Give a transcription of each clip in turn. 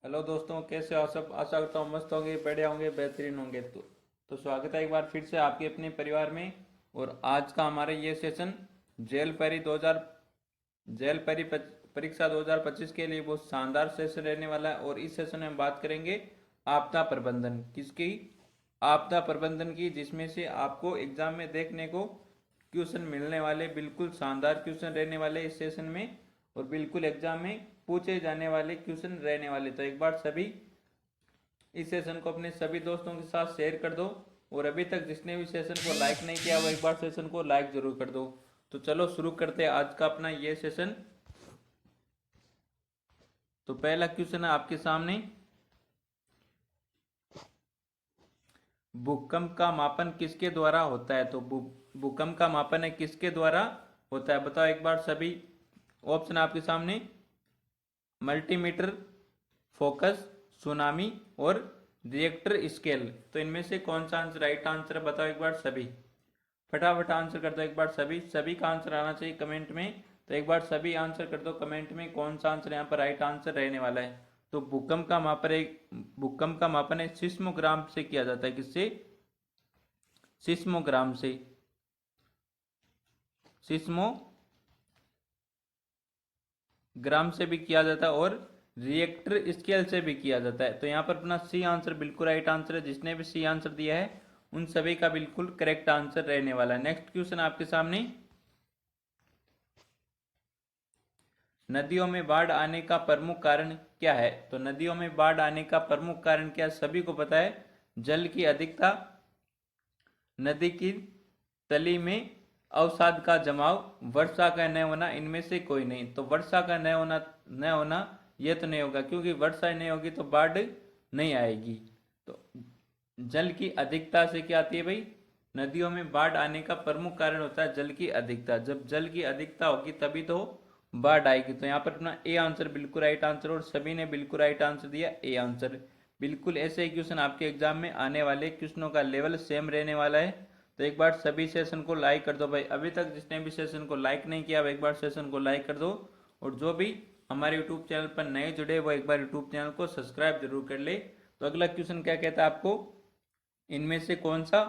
Hello दोस्तों, कैसे हो आप सब। आशा करता हूँ मस्त होंगे, बढ़िया होंगे, बेहतरीन होंगे। तो स्वागत है एक बार फिर से आपके अपने परिवार में। और आज का हमारा ये सेशन जेल परी 2000 जेल परी परीक्षा 2025 के लिए बहुत शानदार सेशन रहने वाला है। और इस सेशन में हम बात करेंगे आपदा प्रबंधन किसकी, आपदा प्रबंधन की, जिसमें से आपको एग्जाम में देखने को क्वेश्चन मिलने वाले, बिल्कुल शानदार क्वेश्चन रहने वाले इस सेशन में। और बिल्कुल एग्जाम में पूछे जाने वाले क्वेश्चन रहने वाले। तो एक बार सभी इस सेशन को अपने सभी दोस्तों के साथ शेयर कर दो। और अभी तक जिसने भी सेशन को लाइक नहीं किया वो एक बार सेशन को लाइक जरूर कर दो। तो चलो शुरू करते हैं आज का अपना ये सेशन। तो पहला क्वेश्चन है आपके सामने, भूकंप का मापन किसके द्वारा होता है। तो भूकंप का मापन है किसके द्वारा होता है, बताओ एक बार सभी। ऑप्शन आपके सामने, मल्टीमीटर, फोकस, सुनामी और रिएक्टर स्केल। तो इनमें से कौन सा आंसर राइट आंसर है, बताओ एक बार सभी। फटाफट आंसर कर दो एक बार सभी, सभी का आंसर आना चाहिए कमेंट में। तो एक बार सभी आंसर कर दो कमेंट में कौन सा आंसर यहाँ पर राइट आंसर रहने वाला है। तो भूकंप का मापन है सिस्मोग्राम से किया जाता है। किससे? सिस्मोग्राम से, सिस्मोग्राम से भी किया जाता है और रिएक्टर स्केल से भी किया जाता है। तो यहाँ पर अपना सी आंसर बिल्कुल राइट आंसर है। जिसने भी सी आंसर दिया है उन सभी का बिल्कुल करेक्ट आंसर रहने वाला है। नेक्स्ट क्वेश्चन आपके सामने, नदियों में बाढ़ आने का प्रमुख कारण क्या है। तो नदियों में बाढ़ आने का प्रमुख कारण क्या है, सभी को पता है, जल की अधिकता, नदी की तली में अवसाद का जमाव, वर्षा का न होना, इनमें से कोई नहीं। तो वर्षा का न होना यह तो नहीं होगा, क्योंकि वर्षा नहीं होगी तो बाढ़ नहीं आएगी। तो जल की अधिकता से क्या आती है भाई, नदियों में बाढ़ आने का प्रमुख कारण होता है जल की अधिकता। जब जल की अधिकता होगी तभी तो बाढ़ आएगी। तो यहाँ पर अपना ए आंसर बिल्कुल राइट आंसर, और सभी ने बिल्कुल राइट आंसर दिया ए आंसर। बिल्कुल ऐसे ही क्वेश्चन आपके एग्जाम में आने वाले क्वेश्चनों का लेवल सेम रहने वाला है। तो एक बार सभी सेशन को लाइक कर दो भाई। अभी तक जिसने भी सेशन को लाइक नहीं किया वो एक बार सेशन को लाइक कर दो। और जो भी हमारे यूट्यूब चैनल पर नए जुड़े वो एक बार यूट्यूब चैनल को सब्सक्राइब जरूर कर ले। तो अगला क्वेश्चन क्या कहता है आपको, इनमें से कौन सा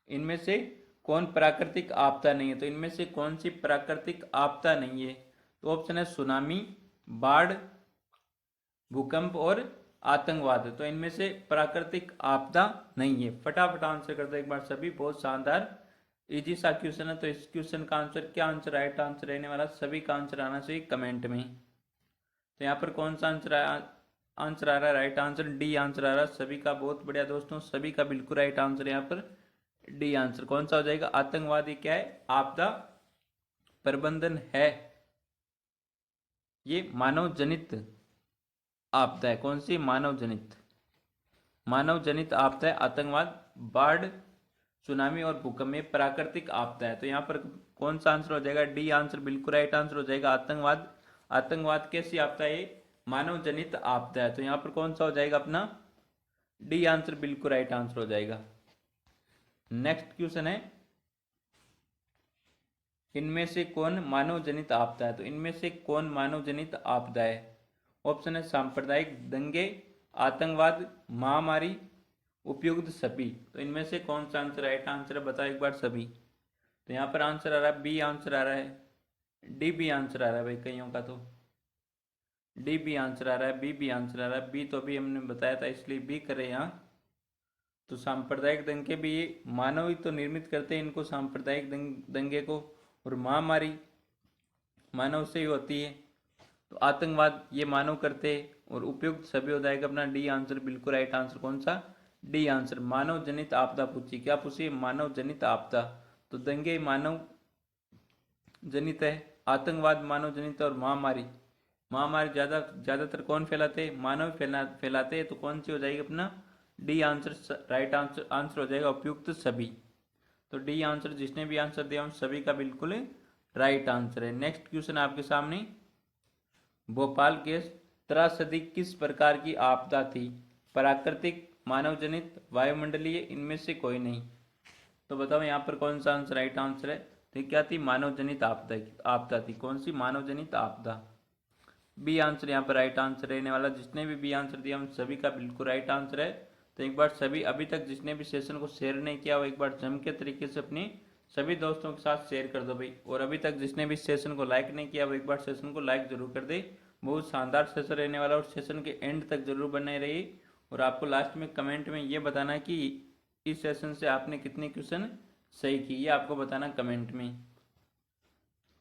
इनमें से कौन प्राकृतिक आपदा नहीं है। तो इनमें से कौन सी प्राकृतिक आपदा नहीं है। तो ऑप्शन है सुनामी, बाढ़, भूकंप और आतंकवाद। तो इनमें से प्राकृतिक आपदा नहीं है। फटाफट आंसर कर दो एक बार सभी, बहुत शानदार इजी सा क्वेश्चन है। तो इस क्वेश्चन का आंसर क्या आंसर राइट आंसर रहने वाला, सभी का आंसर आना चाहिए कमेंट में। तो यहाँ पर कौन सा आंसर आ रहा है राइट आंसर, डी आंसर आ रहा है सभी का। बहुत बढ़िया दोस्तों, सभी का बिल्कुल राइट आंसर यहाँ पर डी आंसर। कौन सा हो जाएगा, आतंकवादी क्या है, आपदा प्रबंधन है, ये मानव जनित आपदा है। कौन सी, मानव जनित आपदा है आतंकवाद, बाढ़, सुनामी और भूकंप में प्राकृतिक आपदा है। तो यहाँ पर कौन सा आंसर हो जाएगा, डी आंसर बिल्कुल राइट आंसर हो जाएगा। आतंकवाद, आतंकवाद कैसी आपदा है, मानव जनित आपदा है। तो यहाँ पर कौन सा हो जाएगा अपना डी आंसर बिल्कुल राइट आंसर हो जाएगा। नेक्स्ट क्वेश्चन है, इनमें से कौन मानव जनित आपदा है। तो इनमें से कौन मानव जनित आपदा है। ऑप्शन है सांप्रदायिक दंगे, आतंकवाद, महामारी, उपयुक्त सभी। तो इनमें से कौन सा आंसर राइट आंसर है, बताओ एक बार सभी। तो यहाँ पर आंसर आ रहा है बी आंसर आ रहा है, डी बी आंसर आ रहा है भाई कईयों का। तो डी बी आंसर आ रहा है, बी बी आंसर आ रहा है। बी तो अभी हमने बताया था इसलिए बी करें यहाँ। तो सांप्रदायिक दंगे भी ये मानव ही तो निर्मित करते हैं इनको, सांप्रदायिक दंगे को। और महामारी मानव से ही होती है। तो आतंकवाद ये मानव करते हैं। और उपयुक्त सभी हो जाएगा अपना डी आंसर बिल्कुल राइट आंसर। कौन सा, डी आंसर। मानव जनित आपदा पूछी, क्या पूछी, मानव जनित आपदा। तो दंगे मानव जनित है, आतंकवाद मानव जनित है, और महामारी, महामारी ज्यादातर कौन फैलाते हैं, मानव फैलाते हैं। तो कौन सी हो जाएगी अपना D answer right answer answer हो जाएगा, उपयुक्त सभी। तो डी आंसर जिसने भी आंसर दिया उन सभी का बिल्कुल राइट आंसर है। नेक्स्ट क्वेश्चन आपके सामने, भोपाल गैस त्रासदी किस प्रकार की आपदा थी, प्राकृतिक, मानव जनित, वायुमंडलीय, इनमें से कोई नहीं। तो बताओ यहाँ पर कौन सा आंसर राइट आंसर है। तो क्या थी, मानव जनित आपदा, आपदा थी। कौन सी, मानव जनित आपदा। बी आंसर यहाँ पर राइट आंसर रहने वाला। जिसने भी बी आंसर दिया उन सभी का बिल्कुल राइट आंसर है। तो एक बार सभी अभी तक जिसने भी सेशन को शेयर नहीं किया वो एक बार जम के तरीके से अपनी सभी दोस्तों के साथ शेयर कर दो भाई। और अभी तक जिसने भी सेशन को लाइक नहीं किया वो एक बार सेशन को लाइक जरूर कर दे। बहुत शानदार सेशन रहने वाला और सेशन के एंड तक जरूर बने रहिए। और आपको लास्ट में कमेंट में ये बताना कि इस सेशन से आपने कितने क्वेश्चन सही किए, ये आपको बताना कमेंट में।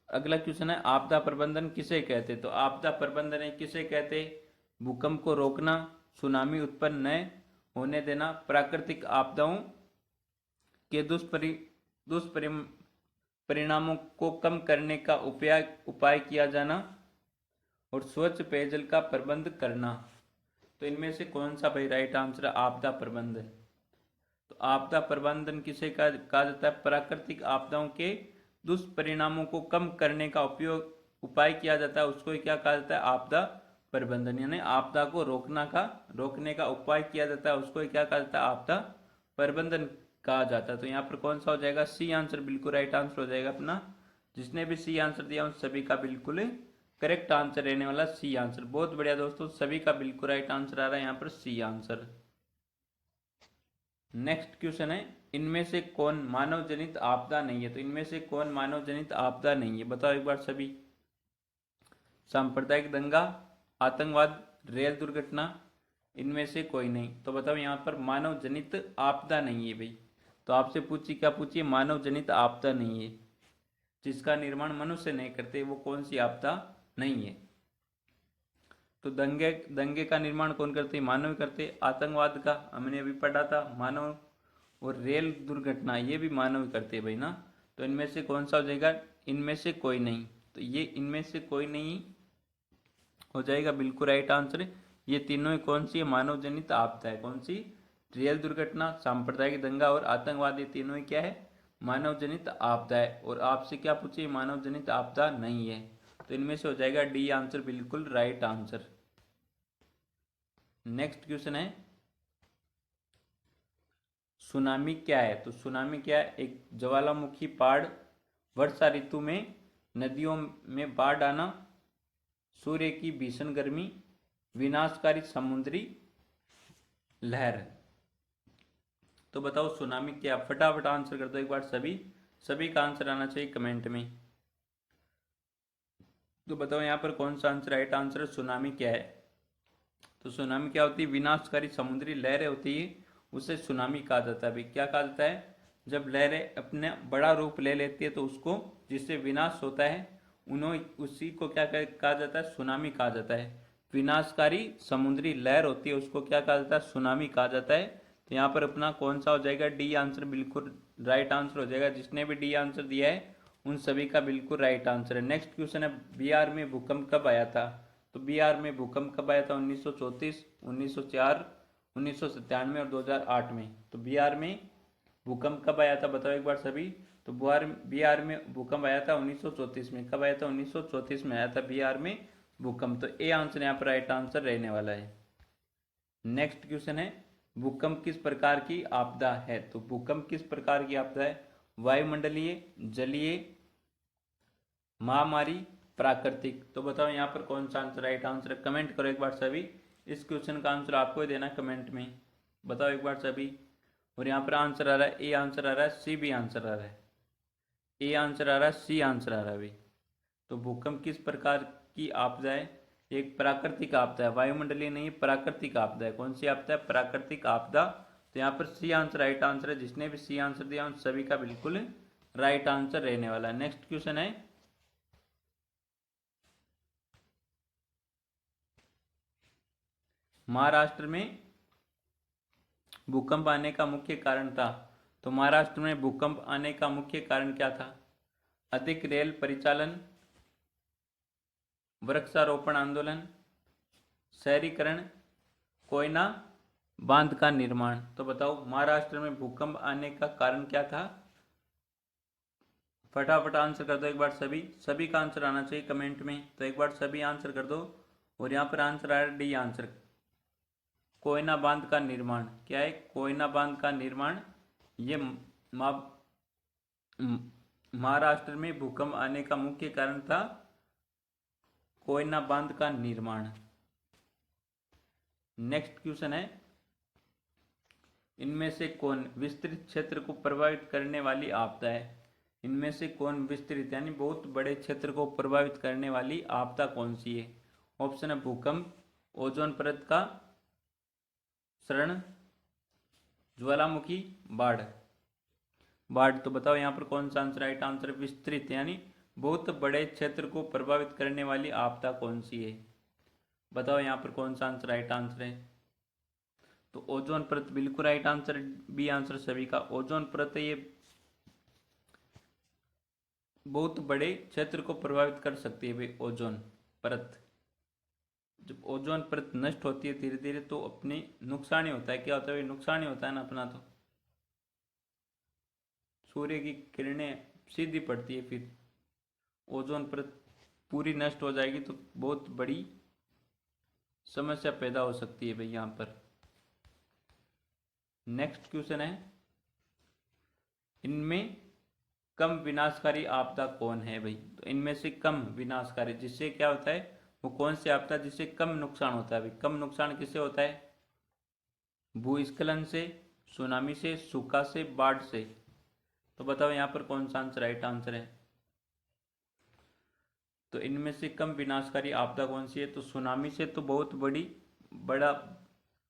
अगला क्वेश्चन है आपदा प्रबंधन किसे कहते? तो आपदा प्रबंधन किसे कहते? भूकंप को रोकना, सुनामी उत्पन्न न होने देना, प्राकृतिक आपदाओं के दुष्परिणामों को कम करने का उपाय किया जाना, और स्वच्छ पेयजल का प्रबंध करना। तो इनमें से कौन सा भाई राइट आंसर है? आपदा प्रबंधन। तो आपदा प्रबंधन किसे कहा जाता है? प्राकृतिक आपदाओं के दुष्परिणामों को कम करने का उपाय किया जाता है, उसको क्या कहा जाता है? आपदा प्रबंधन। यानी आपदा को रोकने का उपाय किया जाता है, उसको क्या कहा जाता है? आपदा प्रबंधन कहा जाता है। तो यहाँ पर कौन सा हो जाएगा? सी आंसर बिल्कुल राइट आंसर हो जाएगा अपना। जिसने भी सी आंसर दिया उन सभी का बिल्कुल करेक्ट आंसर रहने वाला सी आंसर। बहुत बढ़िया दोस्तों, सभी का बिल्कुल राइट आंसर आ रहा है यहाँ पर सी आंसर। नेक्स्ट क्वेश्चन है इनमें से कौन मानव जनित आपदा नहीं है? तो इनमें से कौन मानव जनित आपदा नहीं है? बताओ एक बार सभी। सांप्रदायिक दंगा, आतंकवाद, रेल दुर्घटना, इनमें से कोई नहीं। तो बताओ यहाँ पर मानव जनित आपदा नहीं है भाई। तो आपसे पूछिए, क्या पूछिए? मानव जनित आपदा नहीं है, जिसका निर्माण मनुष्य नहीं करते, वो कौन सी आपदा नहीं है? तो दंगे का निर्माण कौन करते? मानव करते। आतंकवाद का हमने अभी पढ़ा था, मानव। और रेल दुर्घटना ये भी मानव करते भाई ना। तो इनमें से कौन सा हो जाएगा? इनमें से कोई नहीं। तो ये इनमें से कोई नहीं हो जाएगा बिल्कुल राइट आंसर। ये तीनों ही कौन सी है? मानव जनित आपदा है। कौन सी? रेल दुर्घटना, सांप्रदायिक दंगा और आतंकवाद, ये तीनों ही क्या है? मानव जनित आपदा है। और आपसे क्या पूछिए? मानव जनित आपदा नहीं है। तो इनमें से हो जाएगा डी आंसर बिल्कुल राइट आंसर। नेक्स्ट क्वेश्चन है सुनामी क्या है? तो सुनामी क्या है? एक ज्वालामुखी पहाड़, वर्षा ऋतु में नदियों में बाढ़ आना, सूर्य की भीषण गर्मी, विनाशकारी समुद्री लहर। तो बताओ सुनामी क्या? फटाफट आंसर कर दो एक बार सभी का आंसर आना चाहिए कमेंट में। तो बताओ यहाँ पर कौन सा आंसर राइट आंसर है? सुनामी क्या है? तो सुनामी क्या होती है? विनाशकारी समुद्री लहरें होती है, उसे सुनामी कहा जाता है। भाई क्या कहा जाता है? जब लहरें अपने बड़ा रूप ले लेती है तो उसको, जिससे विनाश होता है, उसी को क्या कहा जाता है? सुनामी कहा जाता है। विनाशकारी समुद्री लहर होती है उसको क्या कहा जाता है? सुनामी कहा जाता है। तो यहाँ पर अपना कौन सा हो जाएगा? डी आंसर बिल्कुल राइट आंसर हो जाएगा। जिसने भी डी आंसर दिया है उन सभी का बिल्कुल राइट आंसर है। नेक्स्ट क्वेश्चन है बिहार में भूकंप कब आया था? तो बिहार में भूकंप कब आया था? 1934, 1904, 1997 और 2008 में। तो बिहार में भूकंप कब आया था? बताओ एक बार सभी। तो बिहार में भूकंप आया था 1934 में। कब आया था? 1934 में आया था बिहार में भूकंप। तो ए आंसर यहाँ पर राइट आंसर रहने वाला है। नेक्स्ट क्वेश्चन है भूकंप किस प्रकार की आपदा है? तो भूकंप किस प्रकार की आपदा है? वायुमंडलीय, जलीय, महामारी, प्राकृतिक। तो बताओ यहाँ पर कौन सा आंसर राइट आंसर है? कमेंट करो एक बार सभी। इस क्वेश्चन का आंसर आपको ही देना कमेंट में। बताओ एक बार सभी। और यहाँ पर आंसर आ रहा है, ए आंसर आ रहा है, सी भी आंसर आ रहा है। ए आंसर आ रहा है, सी आंसर आ रहा है भाई। तो भूकंप किस प्रकार की आपदा है? एक प्राकृतिक आपदा है, वायुमंडलीय नहीं, प्राकृतिक आपदा है। कौन सी आपदा है? प्राकृतिक आपदा। तो यहाँ पर सी आंसर राइट आंसर है। जिसने भी सी आंसर दिया उन सभी का बिल्कुल राइट आंसर रहने वाला है। नेक्स्ट क्वेश्चन है महाराष्ट्र में भूकंप आने का मुख्य कारण था। तो महाराष्ट्र में भूकंप आने का मुख्य कारण क्या था? अधिक रेल परिचालन, वृक्षारोपण आंदोलन, शहरीकरण, कोयना बांध का निर्माण। तो बताओ महाराष्ट्र में भूकंप आने का कारण क्या था? फटाफट आंसर कर दो एक बार सभी का आंसर आना चाहिए कमेंट में। तो एक बार सभी आंसर कर दो। और यहाँ पर आंसर आया डी आंसर, कोयना बांध का निर्माण। क्या है? कोयना बांध का निर्माण। ये महाराष्ट्र में भूकंप आने का मुख्य कारण था कोयना बांध का निर्माण। नेक्स्ट क्वेश्चन है, इनमें से कौन विस्तृत क्षेत्र को प्रभावित करने वाली आपदा है? इनमें से कौन विस्तृत यानी बहुत बड़े क्षेत्र को प्रभावित करने वाली आपदा कौन सी है? ऑप्शन है भूकंप, ओजोन परत का क्षरण, ज्वालामुखी, बाढ़। बाढ़। तो बताओ यहाँ पर कौन सा आंसर? राइट आंसर विस्तृत यानी बहुत बड़े क्षेत्र को प्रभावित करने वाली आपदा कौन सी है? बताओ यहाँ पर कौन सा आंसर राइट आंसर है? तो ओजोन परत बिल्कुल राइट आंसर, बी आंसर सभी का। ओजोन परत ये बहुत बड़े क्षेत्र को प्रभावित कर सकती है भाई ओजोन परत। जब ओजोन परत नष्ट होती है धीरे धीरे तो अपने नुकसान ही होता है। क्या होता है भाई? नुकसान ही होता है ना अपना। तो सूर्य की किरणें सीधी पड़ती है, फिर ओजोन परत पूरी नष्ट हो जाएगी तो बहुत बड़ी समस्या पैदा हो सकती है भाई यहाँ पर। नेक्स्ट क्वेश्चन है, इनमें कम विनाशकारी आपदा कौन है भाई? तो इनमें से कम विनाशकारी जिससे क्या होता है, वो कौन सी आपदा जिससे कम नुकसान होता है भाई? कम नुकसान किससे होता है? भूस्खलन से, सुनामी से, सूखा से, बाढ़ से। तो बताओ यहाँ पर कौन सा आंसर राइट आंसर है? तो इनमें से कम विनाशकारी आपदा कौन सी है? तो सुनामी से तो बहुत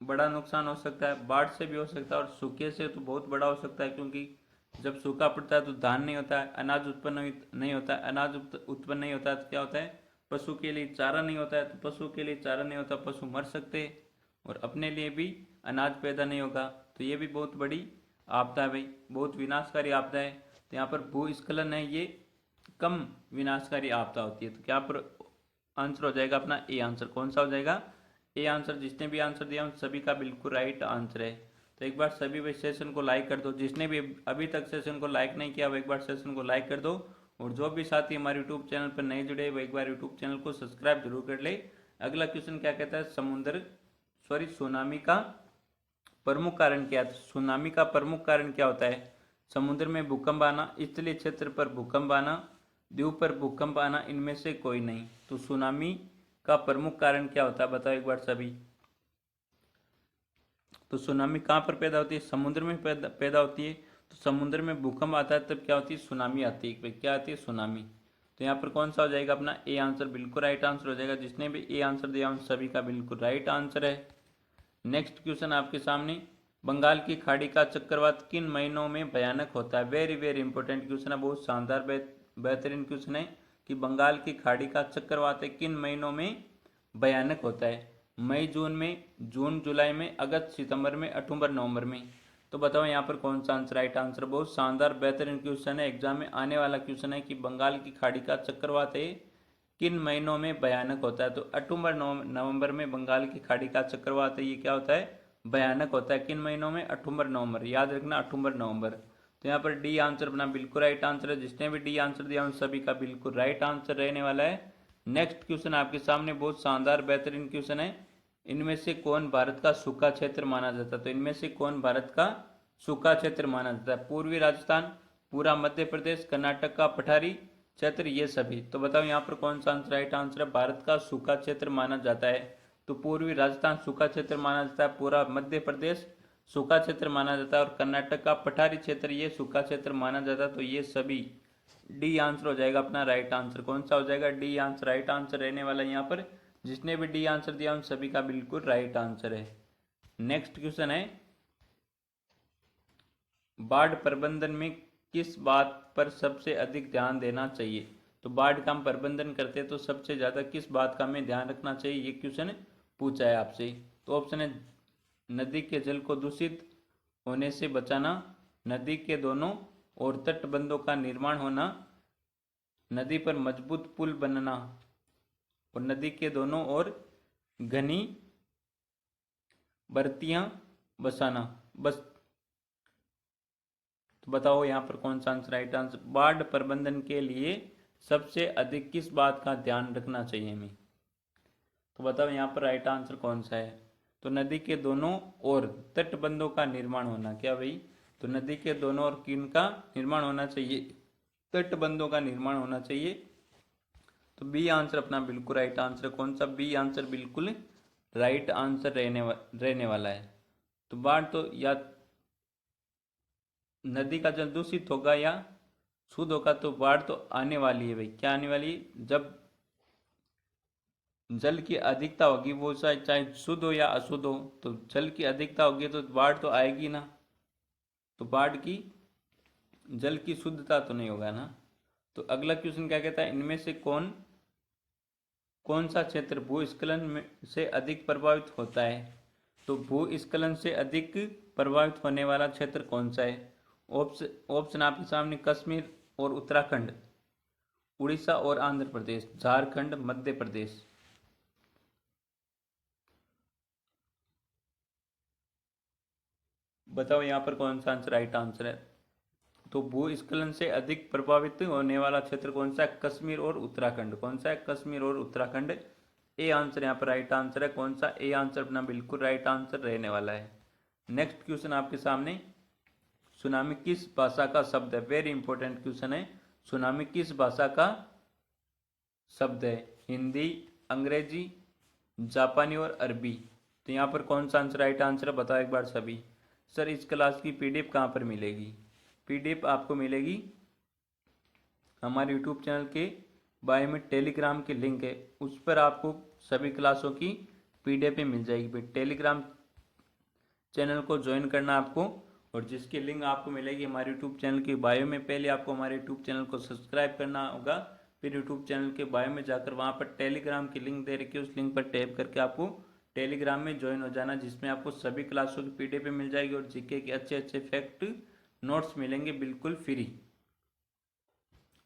बड़ा नुकसान हो सकता है, बाढ़ से भी हो सकता है, और सूखे से तो बहुत बड़ा हो सकता है, क्योंकि जब सूखा पड़ता है तो धान नहीं होता है, अनाज उत्पन्न नहीं होता है, अनाज उत्पन्न नहीं होता है तो क्या होता है? पशु के लिए चारा नहीं होता है, तो पशु के लिए चारा नहीं होता, पशु मर सकते हैं, और अपने लिए भी अनाज पैदा नहीं होगा। तो ये भी बहुत बड़ी आपदा है भाई, बहुत विनाशकारी आपदा है। तो यहाँ पर भूस्खलन है, ये कम विनाशकारी आपदा होती है। तो क्या पर आंसर हो जाएगा अपना ए आंसर? कौन सा हो जाएगा? A answer. जिसने भी आंसर दिया उन सभी का बिल्कुल राइट आंसर है। तो एक बार सभी भाई सेशन को लाइक कर दो। जिसने भी अभी तक सेशन को लाइक नहीं किया वो एक बार सेशन को लाइक कर दो, और जो भी साथी हमारे यूट्यूब चैनल पर नहीं जुड़े वो एक बार यूट्यूब चैनल को सब्सक्राइब जरूर कर ले। अगला क्वेश्चन क्या कहता है? सुनामी का प्रमुख कारण क्या है? सुनामी का प्रमुख कारण क्या होता है? समुद्र में भूकंप आना, स्थलीय क्षेत्र पर भूकंप आना, द्वीप पर भूकंप आना, इनमें से कोई नहीं। तो सुनामी का प्रमुख कारण क्या होता है? बताओ एक बार सभी। तो सुनामी कहाँ पर पैदा होती है? समुद्र में पैदा होती है। तो समुद्र में भूकंप आता है तब क्या होती है? सुनामी आती है। क्या आती है? सुनामी। तो यहाँ पर कौन सा हो जाएगा अपना ए आंसर? बिल्कुल राइट आंसर हो जाएगा। जिसने भी ए आंसर दिया उन सभी का बिल्कुल राइट आंसर है। नेक्स्ट क्वेश्चन आपके सामने, बंगाल की खाड़ी का चक्रवात किन महीनों में भयानक होता है? वेरी वेरी इंपॉर्टेंट क्वेश्चन है, बहुत शानदार बेहतरीन क्वेश्चन है कि बंगाल की खाड़ी का चक्रवात है किन महीनों में भयानक होता है? मई जून में, जून जुलाई में, अगस्त सितंबर में, अक्टूबर नवंबर में। तो बताओ यहाँ पर कौन सा आंसर राइट आंसर? बहुत शानदार बेहतरीन क्वेश्चन है, एग्जाम में आने वाला क्वेश्चन है कि बंगाल की खाड़ी का चक्रवात है किन महीनों में भयानक होता है? तो अक्टूबर नवंबर में बंगाल की खाड़ी का चक्रवात है, ये क्या होता है? भयानक होता है। किन महीनों में? अक्टूबर नवंबर, याद रखना अक्टूबर नवंबर। तो यहाँ पर डी आंसर अपना बिल्कुल राइट आंसर है। जिसने भी डी आंसर दिया उन सभी का बिल्कुल राइट आंसर रहने वाला है। नेक्स्ट क्वेश्चन आपके सामने बहुत शानदार बेहतरीन क्वेश्चन है, इनमें से कौन भारत का सूखा क्षेत्र माना जाता है? तो इनमें से कौन भारत का सूखा क्षेत्र माना जाता है? पूर्वी राजस्थान, पूरा मध्य प्रदेश, कर्नाटक का पठारी क्षेत्र, ये सभी। तो बताओ यहाँ पर कौन सा आंसर राइट आंसर है? भारत का सूखा क्षेत्र माना जाता है तो पूर्वी राजस्थान सूखा क्षेत्र माना जाता है, पूरा मध्य प्रदेश सूखा क्षेत्र माना जाता है, और कर्नाटक का पठारी क्षेत्र ये सूखा क्षेत्र माना जाता है। तो ये सभी डी आंसर हो जाएगा अपना राइट आंसर। कौन सा हो जाएगा? डी आंसर राइट आंसर रहने वाला है यहाँ पर। जिसने भी डी आंसर दिया उन सभी का बिल्कुल राइट आंसर है। नेक्स्ट क्वेश्चन है, बाढ़ प्रबंधन में किस बात पर सबसे अधिक ध्यान देना चाहिए? तो बाढ़ का हम प्रबंधन करते हैं तो सबसे ज्यादा किस बात का हमें ध्यान रखना चाहिए, ये क्वेश्चन पूछा है आपसे। तो ऑप्शन है नदी के जल को दूषित होने से बचाना, नदी के दोनों ओर तटबंधों का निर्माण होना, नदी पर मजबूत पुल बनना, और नदी के दोनों ओर घनी बर्तियां बसाना। बस तो बताओ यहाँ पर कौन सा आंसर राइट आंसर? बाढ़ प्रबंधन के लिए सबसे अधिक किस बात का ध्यान रखना चाहिए हमें? तो बताओ यहाँ पर राइट आंसर कौन सा है? तो नदी के दोनों ओर तटबंधों का निर्माण होना। क्या भाई? तो नदी के दोनों ओर किन का निर्माण होना चाहिए? तटबंधों का निर्माण होना चाहिए। तो बी आंसर अपना बिल्कुल राइट आंसर। कौन सा? बी आंसर बिल्कुल राइट आंसर रहने वाला है। तो बाढ़ तो या नदी का जल दूषित होगा या शुद्ध होगा, तो बाढ़ तो आने वाली है भाई। क्या आने वाली है? जब जल की अधिकता होगी, वो चाहे शुद्ध हो या अशुद्ध हो, तो जल की अधिकता होगी तो बाढ़ तो आएगी ना। तो बाढ़ की जल की शुद्धता तो नहीं होगा ना। तो अगला क्वेश्चन क्या कहता है? इनमें से कौन सा क्षेत्र भूस्खलन से अधिक प्रभावित होता है? तो भूस्खलन से अधिक प्रभावित होने वाला क्षेत्र कौन सा है? ऑप्शन आपके सामने: कश्मीर और उत्तराखंड, उड़ीसा और आंध्र प्रदेश, झारखंड, मध्य प्रदेश। बताओ यहाँ पर कौन सा आंसर राइट आंसर है? तो भूस्खलन से अधिक प्रभावित होने वाला क्षेत्र कौन सा है? कश्मीर और उत्तराखंड। कौन सा है? कश्मीर और उत्तराखंड। ए आंसर यहाँ पर राइट आंसर है। कौन सा? ए आंसर अपना बिल्कुल राइट आंसर रहने वाला है। नेक्स्ट क्वेश्चन आपके सामने: सुनामी किस भाषा का शब्द है? वेरी इंपॉर्टेंट क्वेश्चन है। सुनामी किस भाषा का शब्द है? हिंदी, अंग्रेजी, जापानी और अरबी। तो यहाँ पर कौन सा आंसर राइट आंसर है? बताओ एक बार सभी। सर इस क्लास की पीडीएफ कहाँ पर मिलेगी? पीडीएफ आपको मिलेगी हमारे यूट्यूब चैनल के बायो में टेलीग्राम की लिंक है, उस पर आपको सभी क्लासों की पीडीएफ मिल जाएगी। फिर टेलीग्राम चैनल को ज्वाइन करना आपको, और जिसकी लिंक आपको मिलेगी हमारे यूट्यूब चैनल की बायो में। पहले आपको हमारे यूट्यूब चैनल को सब्सक्राइब करना होगा, फिर यूट्यूब चैनल के बायो में जाकर वहाँ पर टेलीग्राम की लिंक दे रखी है, उस लिंक पर टैप करके आपको टेलीग्राम में ज्वाइन हो जाना, जिसमें आपको सभी क्लासों की पीडीएफ मिल जाएगी और जीके के अच्छे अच्छे फैक्ट नोट्स मिलेंगे बिल्कुल फ्री।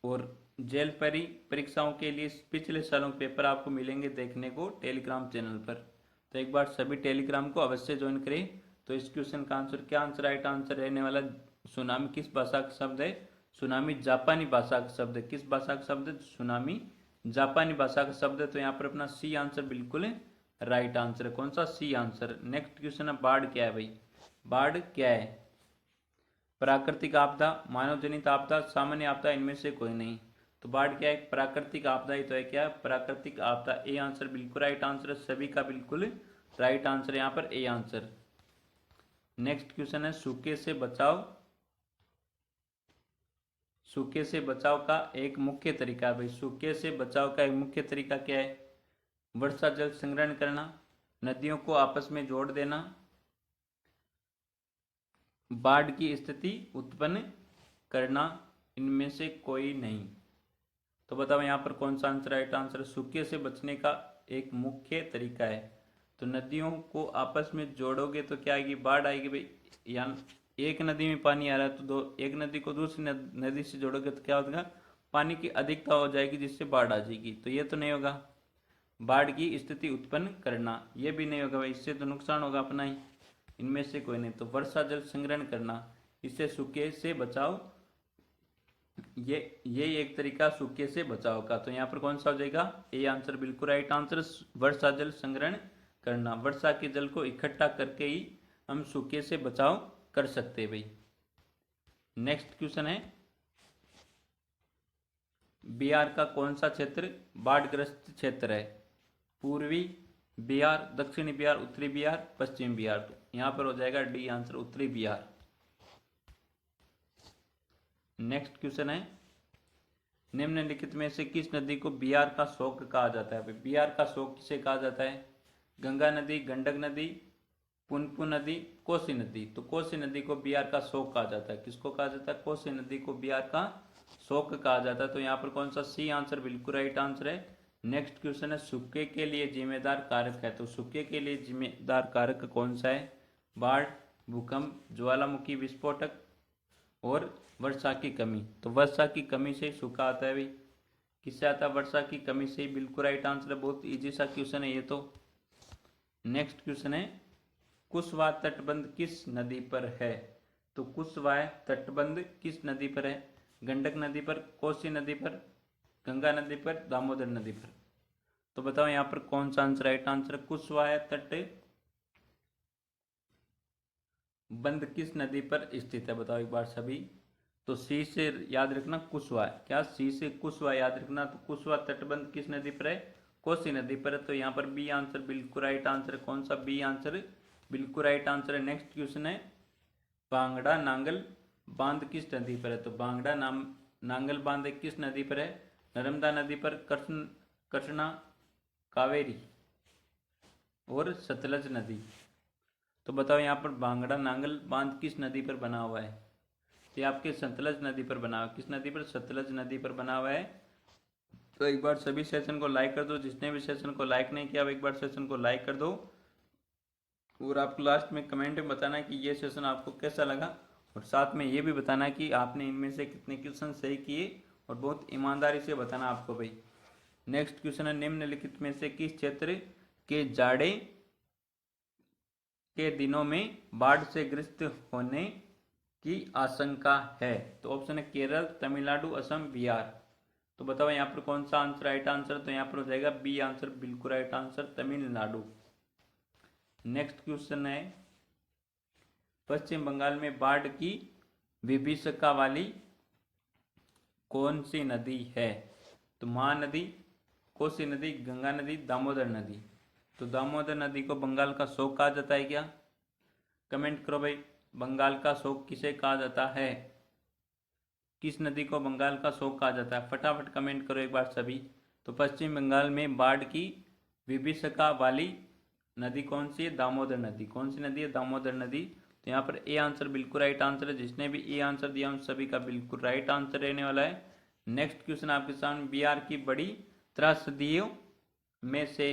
और जेल परीक्षाओं के लिए पिछले सालों के पेपर आपको मिलेंगे देखने को टेलीग्राम चैनल पर। तो एक बार सभी टेलीग्राम को अवश्य ज्वाइन करें। तो इस क्वेश्चन का आंसर क्या आंसर राइट आंसर रहने वाला? सुनामी किस भाषा का शब्द है? सुनामी जापानी भाषा का शब्द है। किस भाषा का शब्द है? सुनामी जापानी भाषा का शब्द है। तो यहाँ पर अपना सी आंसर बिल्कुल राइट आंसर है। कौन सा? C answer. नेक्स्ट क्वेश्चन है: बाढ़ क्या है भाई? बाढ़ क्या है? प्राकृतिक आपदा, मानव जनित आपदा, सामान्य आपदा, इनमें से कोई नहीं। तो बाढ़ क्या है? प्राकृतिक आपदा ही तो है। क्या? प्राकृतिक आपदा। ए आंसर बिल्कुल राइट आंसर है। सभी का बिल्कुल राइट आंसर है यहाँ पर ए आंसर। नेक्स्ट क्वेश्चन है: सूखे से बचाव, सूखे से बचाव का एक मुख्य तरीका है भाई। सूखे से बचाव का एक मुख्य तरीका क्या है? वर्षा जल संग्रहण करना, नदियों को आपस में जोड़ देना, बाढ़ की स्थिति उत्पन्न करना, इनमें से कोई नहीं। तो बताओ यहाँ पर कौन सा आंसर राइट आंसर? सूखे से बचने का एक मुख्य तरीका है। तो नदियों को आपस में जोड़ोगे तो क्या आएगी? बाढ़ आएगी भाई। या एक नदी में पानी आ रहा है तो एक नदी को दूसरी नदी से जोड़ोगे तो क्या होगा? पानी की अधिकता हो जाएगी, जिससे बाढ़ आ जाएगी। तो ये तो नहीं होगा। बाढ़ की स्थिति उत्पन्न करना, ये भी नहीं होगा भाई, इससे तो नुकसान होगा अपना ही। इनमें से कोई नहीं। तो वर्षा जल संग्रहण करना, इससे सूखे से बचाव, ये एक तरीका सूखे से बचाव का। तो यहाँ पर कौन सा हो जाएगा? ए आंसर बिल्कुल राइट आंसर। वर्षा जल संग्रहण करना, वर्षा के जल को इकट्ठा करके ही हम सूखे से बचाव कर सकते हैं भाई। नेक्स्ट क्वेश्चन है: बिहार का कौन सा क्षेत्र बाढ़ग्रस्त क्षेत्र है? पूर्वी बिहार, दक्षिणी बिहार, उत्तरी बिहार, पश्चिम बिहार। तो यहाँ पर हो जाएगा डी आंसर, उत्तरी बिहार। नेक्स्ट क्वेश्चन है: निम्नलिखित में से किस नदी को बिहार का शोक कहा जाता है? बिहार का शोक किसे कहा जाता है? गंगा नदी, गंडक नदी, पुनपुन नदी, कोसी नदी। तो कोसी नदी को बिहार का शोक कहा जाता है। किसको कहा जाता है? कोसी नदी को बिहार का शोक कहा जाता है। तो यहाँ पर कौन सा? सी आंसर बिल्कुल राइट आंसर है। नेक्स्ट क्वेश्चन है: सूखे के लिए जिम्मेदार कारक है। तो सूखे के लिए जिम्मेदार कारक कौन सा है? बाढ़, भूकंप, ज्वालामुखी विस्फोटक और वर्षा की कमी। तो वर्षा की कमी से सूखा आता है भाई। किससे आता है? वर्षा की कमी से। बिल्कुल राइट आंसर है। बहुत इजी सा क्वेश्चन है ये तो। नेक्स्ट क्वेश्चन है: कुशवाहा तटबंध किस नदी पर है? तो कुशवाहा तटबंध किस नदी पर है? गंडक नदी पर, कोसी नदी पर, गंगा नदी पर, दामोदर नदी पर। तो बताओ यहाँ पर कौन सा आंसर राइट आंसर? कुशवाहा तट बंध किस नदी पर स्थित है? बताओ एक बार सभी। तो सी से याद रखना कुशवा, क्या सी से कुशवा याद रखना। तो कुशवा तटबंध किस नदी पर है, कोसी नदी पर है। तो यहाँ पर बी आंसर बिल्कुल राइट आंसर है। कौन सा बी आंसर बिल्कुल राइट आंसर है। नेक्स्ट क्वेश्चन है भांगड़ा नांगल बांध किस नदी पर है। तो भांगड़ा नांगल बांध किस नदी पर है, नर्मदा नदी पर, कृष्णा, कावेरी और सतलज नदी। तो बताओ यहाँ पर भांगड़ा नांगल बांध किस नदी पर बना हुआ है। तो आपके सतलज नदी पर बना हुआ है। किस नदी पर, सतलज नदी पर बना हुआ है। तो एक बार सभी सेशन को लाइक कर दो, जिसने भी सेशन को लाइक नहीं किया एक बार सेशन को लाइक कर दो। और आपको लास्ट में कमेंट में बताना कि ये सेशन आपको कैसा लगा, और साथ में ये भी बताना कि आपने इनमें से कितने क्वेश्चन सही किए, और बहुत ईमानदारी से बताना आपको भाई। नेक्स्ट क्वेश्चन है निम्नलिखित में से किस क्षेत्र के जाड़े के दिनों में बाढ़ से ग्रस्त होने की आशंका है। तो ऑप्शन है केरल, तमिलनाडु, असम, बिहार। तो बताओ यहाँ पर कौन सा आंसर राइट आंसर। तो यहाँ पर हो जाएगा बी आंसर बिल्कुल right answer, Tamil Nadu. Next question है पश्चिम बंगाल में बाढ़ की विभीषिका वाली कौन सी नदी है। तो महानदी, कोसी नदी, गंगा नदी, दामोदर नदी। तो दामोदर नदी को बंगाल का शोक कहा जाता है क्या, कमेंट करो भाई। बंगाल का शोक किसे कहा जाता है, किस नदी को बंगाल का शोक कहा जाता है, फटाफट कमेंट करो एक बार सभी। तो पश्चिम बंगाल में बाढ़ की विभीषिका वाली नदी कौन सी है, दामोदर नदी। कौन सी नदी है, दामोदर नदी। तो यहाँ पर ए आंसर बिल्कुल राइट आंसर है। जिसने भी ए आंसर दिया उन सभी का बिल्कुल राइट आंसर रहने वाला है। नेक्स्ट क्वेश्चन आपके सामने बिहार की बड़ी त्रासदियों में से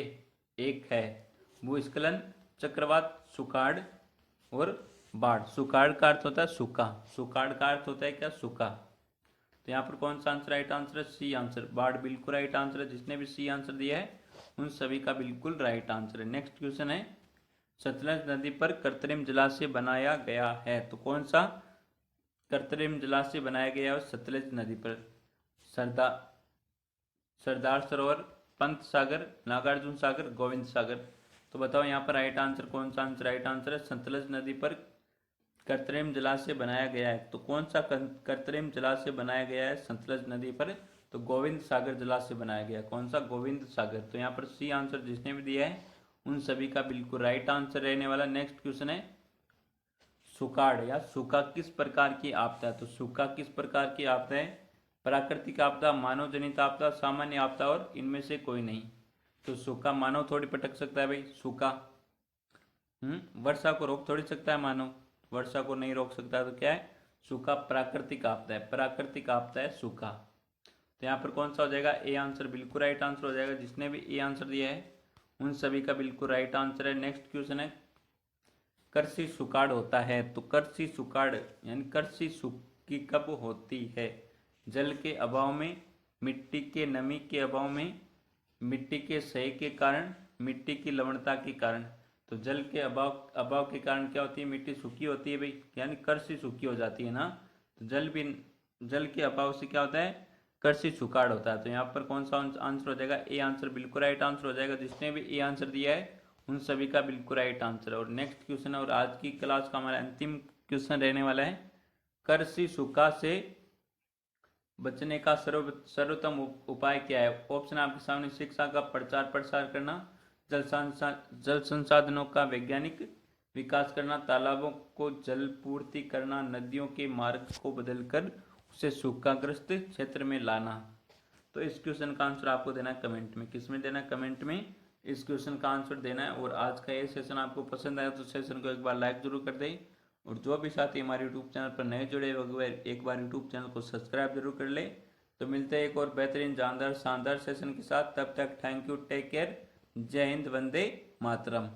एक है भूस्खलन, चक्रवात, सुखाड़ और बाढ़। सुखाड़ का अर्थ होता है सूखा, सुखाड़ का अर्थ होता है क्या, सूखा। तो यहाँ पर कौन सा आंसर राइट आंसर है, सी आंसर, बाढ़ बिल्कुल राइट आंसर है। जिसने भी सी आंसर दिया है उन सभी का बिल्कुल राइट आंसर है। नेक्स्ट क्वेश्चन है सतलज नदी पर कृत्रिम जलाशय बनाया गया है। तो कौन सा कृत्रिम जलाशय बनाया गया है सतलज नदी पर, सरदार सरोवर, पंत सागर, नागार्जुन सागर, गोविंद सागर। तो बताओ यहाँ पर राइट आंसर कौन सा आंसर राइट आंसर है, सतलज नदी पर कृत्रिम जलाशय बनाया गया है। तो कौन सा कृत्रिम जलाशय बनाया गया है सतलज नदी पर, तो गोविंद सागर जलाशय बनाया गया। कौन सा, गोविंद सागर। तो यहाँ पर सी आंसर जिसने भी दिया है उन सभी का बिल्कुल राइट आंसर रहने वाला। नेक्स्ट क्वेश्चन है सुखाड़ या सूखा किस प्रकार की आपदा है। तो सूखा किस प्रकार की आपदा है, प्राकृतिक आपदा, मानव जनित आपदा, सामान्य आपदा और इनमें से कोई नहीं। तो सूखा मानव थोड़ी पटक सकता है भाई, सूखा वर्षा को रोक थोड़ी सकता है मानव, वर्षा को नहीं रोक सकता। तो क्या है, सूखा प्राकृतिक आपदा है, प्राकृतिक आपदा है सूखा। तो यहाँ पर कौन सा हो जाएगा, ए आंसर बिल्कुल राइट आंसर हो जाएगा। जिसने भी ए आंसर दिया है उन सभी का बिल्कुल राइट आंसर है। नेक्स्ट क्वेश्चन है कृषि सुखाड़ होता है। तो कृषि सुखाड़ यानी कृषि सूखी कब होती है, जल के अभाव में, मिट्टी के नमी के अभाव में, मिट्टी के क्षय के कारण, मिट्टी की लवणता के कारण। तो जल के अभाव के कारण क्या होती है, मिट्टी सूखी होती है भाई, यानी कृषि सूखी हो जाती है ना। तो जल के अभाव से क्या होता है, कृषि सुखाड़ होता है। तो यहाँ पर कौन सा आंसर हो जाएगा, ए आंसर बिल्कुल राइट आंसर हो जाएगा। जिसने भी ए आंसर दिया है उन सभी का बिल्कुल राइट आंसर है। और नेक्स्ट क्वेश्चन है, और आज की क्लास का हमारा अंतिम क्वेश्चन रहने वाला है कृषि सूखा से बचने का सर्वोत्तम उपाय क्या है। ऑप्शन आपके सामने, शिक्षा का प्रचार प्रसार करना, जल संसाधनों का वैज्ञानिक विकास करना, तालाबों को जल पूर्ति करना, नदियों के मार्ग को बदलकर उसे सूखाग्रस्त क्षेत्र में लाना। तो इस क्वेश्चन का आंसर आपको देना है कमेंट में। किस में देना है, कमेंट में इस क्वेश्चन का आंसर देना है। और आज का ये सेशन आपको पसंद आया तो सेशन को एक बार लाइक जरूर कर दें। और जो भी साथी हमारे यूट्यूब चैनल पर नए जुड़े हुए एक बार यूट्यूब चैनल को सब्सक्राइब जरूर कर ले। तो मिलते हैं एक और बेहतरीन जानदार शानदार सेशन के साथ। तब तक थैंक यू, टेक केयर, जय हिंद, वंदे मातरम।